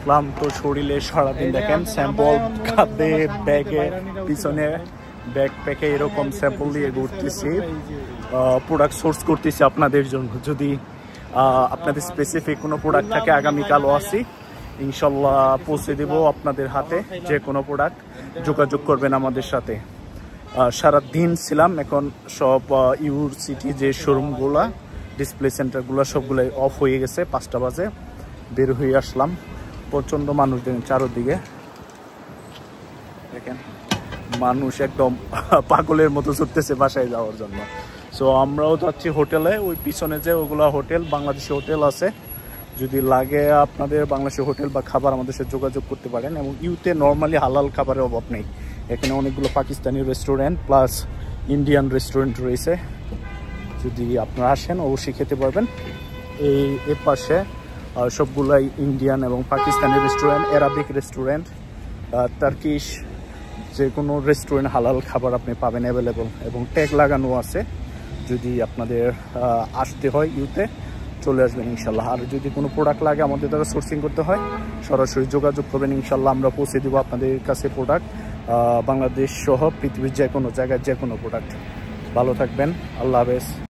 ক্লান্ত শরীরে সারাদিন দেখেন স্যাম্পল খাদ্যে ব্যাগে পিছনে ব্যাকপ্যাকে এরকম স্যাম্পল দিয়ে ঘুরতেছি, প্রোডাক্ট সোর্স করতেছি আপনাদের জন্য। যদি আপনাদের স্পেসিফিক কোনো প্রোডাক্ট থাকে আগামীকালও আসি, ইনশাল্লাহ পৌঁছে দেব আপনাদের হাতে। যে কোনো প্রোডাক্ট যোগাযোগ করবেন আমাদের সাথে। সারা দিন ছিলাম, এখন সব ইউর সিটি যে শোরুমগুলা ডিসপ্লে সেন্টারগুলো সবগুলোই অফ হয়ে গেছে। 5টা বাজে বের হয়ে আসলাম। প্রচণ্ড মানুষ দেখেন চারোদিকে, দেখেন মানুষ একদম পাগলের মতো ছুটতেছে বাসায় যাওয়ার জন্য। সো আমরাও যাচ্ছি হোটেলে, ওই পিছনে যে ওগুলো হোটেল, বাংলাদেশি হোটেল আছে। যদি লাগে আপনাদের বাংলাদেশি হোটেল বা খাবার আমাদের সাথে যোগাযোগ করতে পারেন। এবং ইউতে নর্মালি হালাল খাবারের অভাব নেই, এখানে অনেকগুলো Pakistani restaurant plus Indian restaurant রয়েছে। যদি আপনারা আসেন অবশ্যই খেতে পারবেন। এই পাশে সবগুলাই ইন্ডিয়ান এবং Pakistani restaurant, Arabic restaurant, Turkish, যে কোনো রেস্টুরেন্ট হালাল খাবার আপনি পাবেন অ্যাভেলেবল, এবং ট্যাগ লাগানো আছে। যদি আপনাদের আসতে হয় ইউতে চলে আসবেন ইনশাল্লাহ। আর যদি কোনো প্রোডাক্ট লাগে আমাদের দ্বারা সোর্সিং করতে হয়, সরাসরি যোগাযোগ করবেন, ইনশাল্লাহ আমরা পৌঁছে দেবো আপনাদের কাছে প্রোডাক্ট, বাংলাদেশ সহ পৃথিবীর যে কোনো জায়গায় যে কোনো প্রোডাক্ট। ভালো থাকবেন, আল্লাহ হাফেজ।